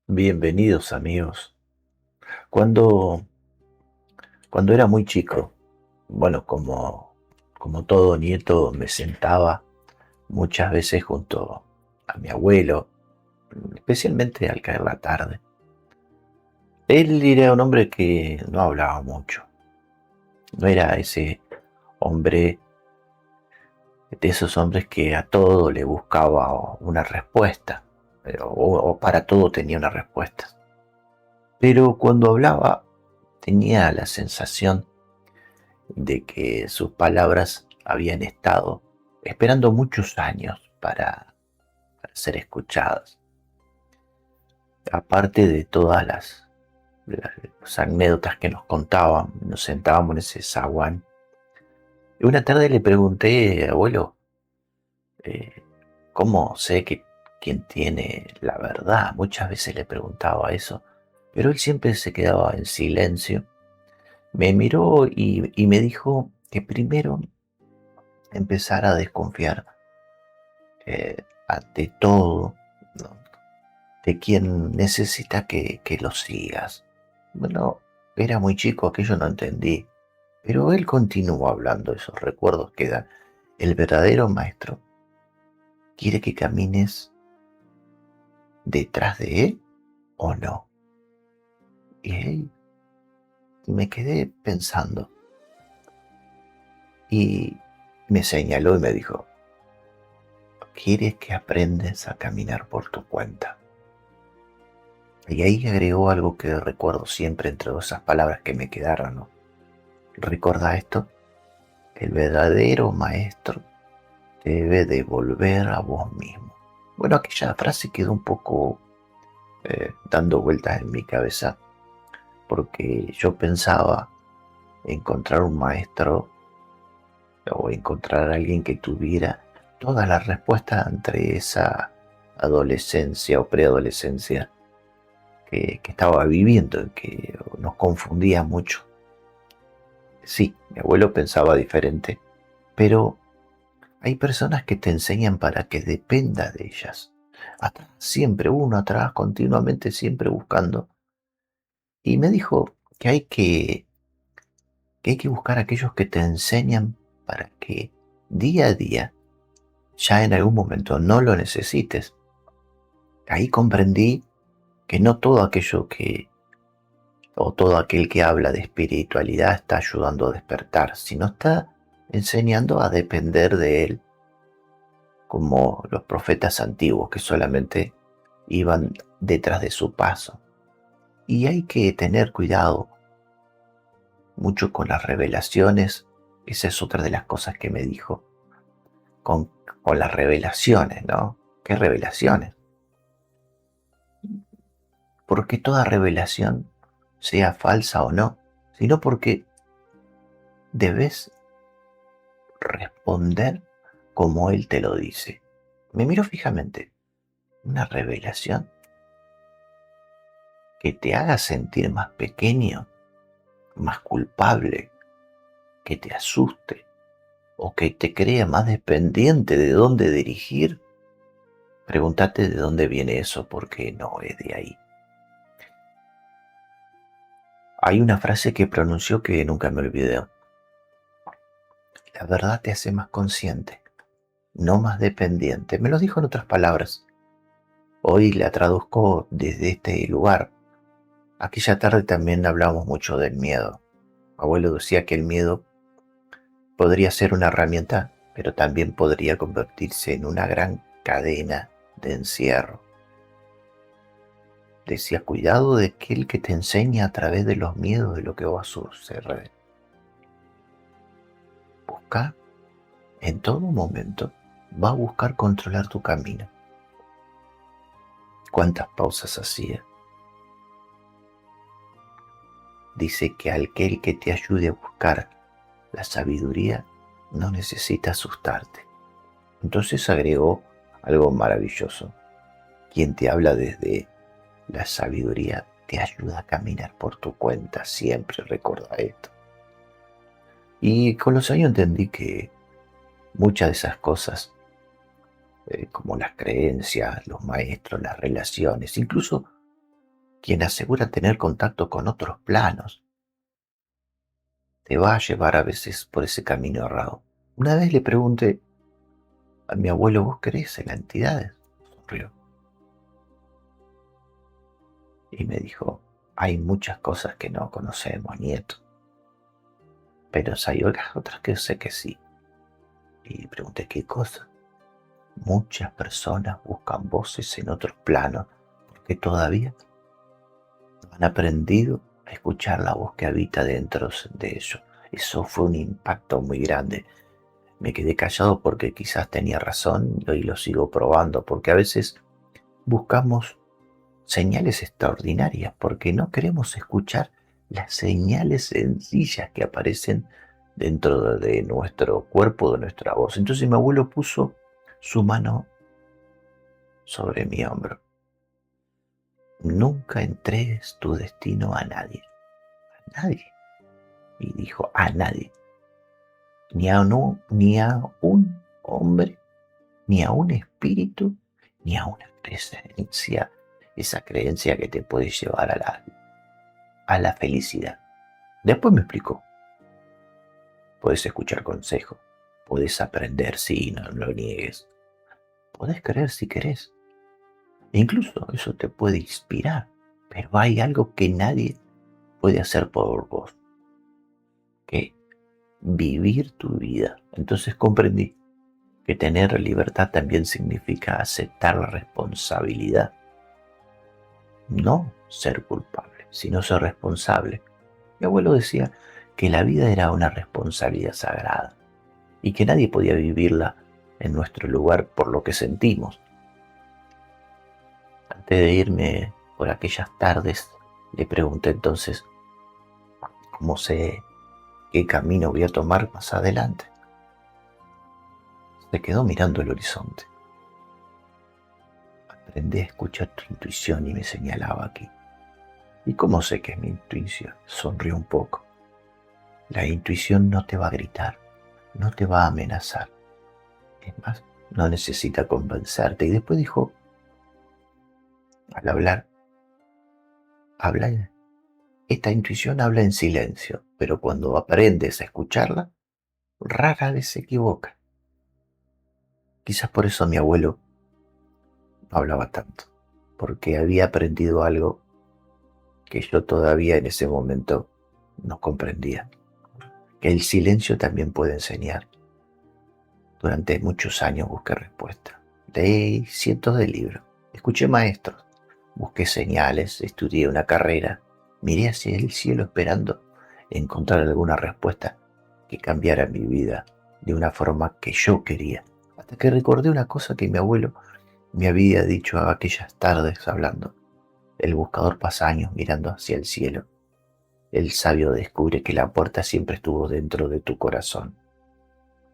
Bienvenidos amigos. Cuando, cuando era muy chico, bueno, como todo nieto, me sentaba muchas veces junto a mi abuelo, especialmente al caer la tarde. Él era un hombre que no hablaba mucho, no era ese hombre, de esos hombres que a todo le buscaba una respuesta, o para todo tenía una respuesta. Pero cuando hablaba, tenía la sensación de que sus palabras habían estado esperando muchos años para ser escuchadas. Aparte de todas las anécdotas que nos contaban, nos sentábamos en ese zaguán. Y una tarde le pregunté, abuelo, eh, ¿cómo sé que quién tiene la verdad? Muchas veces le preguntaba eso, pero él siempre se quedaba en silencio. Me miró y me dijo que primero empezara a desconfiar ante todo, ¿no? De quien necesita que lo sigas. Bueno, era muy chico, aquello no entendí, pero él continuó hablando de esos recuerdos que da. El verdadero maestro quiere que camines detrás de él o no. Y me quedé pensando y me señaló y me dijo, ¿quieres que aprendes a caminar por tu cuenta? Y ahí agregó algo que recuerdo siempre entre todas esas palabras que me quedaron, ¿no? Recuerda esto, el verdadero maestro te debe devolver a vos mismo. Bueno, aquella frase quedó un poco dando vueltas en mi cabeza porque yo pensaba encontrar un maestro o encontrar a alguien que tuviera todas las respuestas entre esa adolescencia o preadolescencia que estaba viviendo y que nos confundía mucho. Sí, mi abuelo pensaba diferente, pero hay personas que te enseñan para que dependas de ellas. Atrás, siempre uno atrás, continuamente, siempre buscando. Y me dijo que hay que buscar a aquellos que te enseñan para que día a día, ya en algún momento no lo necesites. Ahí comprendí que no todo aquello o todo aquel que habla de espiritualidad está ayudando a despertar, sino está enseñando a depender de él, como los profetas antiguos que solamente iban detrás de su paso. Y hay que tener cuidado mucho con las revelaciones. Esa es otra de las cosas que me dijo. Con, con las revelaciones, ¿no? ¿Qué revelaciones? Porque toda revelación, sea falsa o no, sino porque debes responder como él te lo dice. Me miro fijamente. Una revelación que te haga sentir más pequeño, más culpable, que te asuste o que te crea más dependiente de dónde dirigir, pregúntate de dónde viene eso porque no es de ahí. Hay una frase que pronunció que nunca me olvidé. La verdad te hace más consciente, no más dependiente. Me lo dijo en otras palabras. Hoy la traduzco desde este lugar. Aquella tarde también hablamos mucho del miedo. Abuelo decía que el miedo podría ser una herramienta, pero también podría convertirse en una gran cadena de encierro. Decía, cuidado de aquel que te enseña a través de los miedos de lo que va a suceder. Busca, en todo momento, va a buscar controlar tu camino. ¿Cuántas pausas hacía? Dice que aquel que te ayude a buscar la sabiduría no necesita asustarte. Entonces agregó algo maravilloso. Quien te habla desde la sabiduría te ayuda a caminar por tu cuenta. Siempre recuerda esto. Y con los años entendí que muchas de esas cosas, como las creencias, los maestros, las relaciones, incluso quien asegura tener contacto con otros planos, te va a llevar a veces por ese camino errado. Una vez le pregunté a mi abuelo, ¿vos creés en entidades? Sonrió y me dijo, hay muchas cosas que no conocemos, nieto, pero hay otras que sé que sí. Y pregunté, ¿qué cosa? Muchas personas buscan voces en otros planos porque todavía no han aprendido a escuchar la voz que habita dentro de ellos. Eso fue un impacto muy grande. Me quedé callado porque quizás tenía razón y hoy lo sigo probando, porque a veces buscamos señales extraordinarias porque no queremos escuchar las señales sencillas que aparecen dentro de nuestro cuerpo, de nuestra voz. Entonces mi abuelo puso su mano sobre mi hombro. Nunca entregues tu destino a nadie, y dijo a nadie, ni a un hombre, ni a un espíritu, ni a una creencia, esa creencia que te puede llevar a la felicidad. Después me explicó, puedes escuchar consejos, puedes aprender, sí, no lo niegues, podés creer si querés, e incluso eso te puede inspirar, pero hay algo que nadie puede hacer por vos, que vivir tu vida. Entonces comprendí que tener libertad también significa aceptar la responsabilidad, no ser culpable, sino ser responsable. Mi abuelo decía que la vida era una responsabilidad sagrada y que nadie podía vivirla en nuestro lugar por lo que sentimos. Antes de irme por aquellas tardes, le pregunté entonces cómo sé qué camino voy a tomar más adelante. Se quedó mirando el horizonte. Aprendí a escuchar tu intuición y me señalaba aquí. ¿Y cómo sé que es mi intuición? Sonrió un poco. La intuición no te va a gritar, no te va a amenazar. Es más, no necesita convencerte. Y después dijo, al hablar, habla, esta intuición habla en silencio, pero cuando aprendes a escucharla, rara vez se equivoca. Quizás por eso mi abuelo no hablaba tanto, porque había aprendido algo que yo todavía en ese momento no comprendía, que el silencio también puede enseñar. Durante muchos años busqué respuestas, leí cientos de libros, escuché maestros, busqué señales, estudié una carrera, miré hacia el cielo esperando encontrar alguna respuesta que cambiara mi vida de una forma que yo quería, hasta que recordé una cosa que mi abuelo me había dicho aquellas tardes hablando. El buscador pasa años mirando hacia el cielo. El sabio descubre que la puerta siempre estuvo dentro de tu corazón.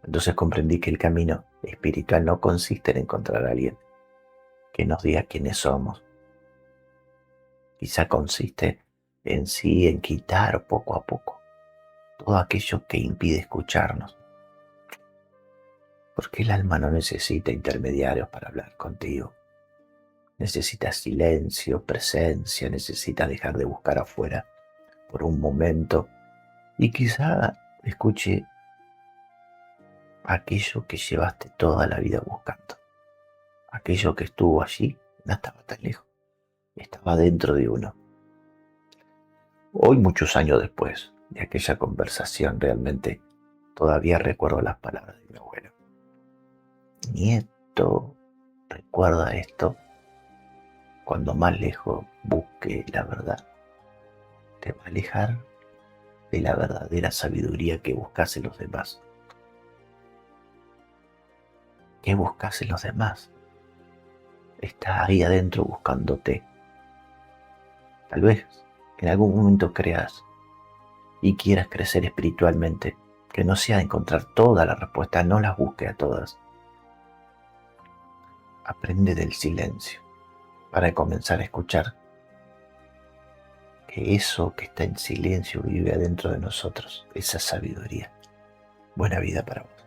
Entonces comprendí que el camino espiritual no consiste en encontrar a alguien que nos diga quiénes somos. Quizá consiste en sí, en quitar poco a poco todo aquello que impide escucharnos. Porque el alma no necesita intermediarios para hablar contigo. Necesita silencio, presencia, necesita dejar de buscar afuera por un momento y quizá escuche aquello que llevaste toda la vida buscando. Aquello que estuvo allí no estaba tan lejos, estaba dentro de uno. Hoy, muchos años después de aquella conversación, realmente todavía recuerdo las palabras de mi abuelo. Nieto, recuerda esto, cuando más lejos busque la verdad, te va a alejar de la verdadera sabiduría que buscas en los demás. ¿Qué buscas en los demás? Estás ahí adentro buscándote. Tal vez en algún momento creas y quieras crecer espiritualmente, que no sea encontrar todas las respuestas, no las busque a todas. Aprende del silencio para comenzar a escuchar que eso que está en silencio vive adentro de nosotros, esa sabiduría. Buena vida para vos.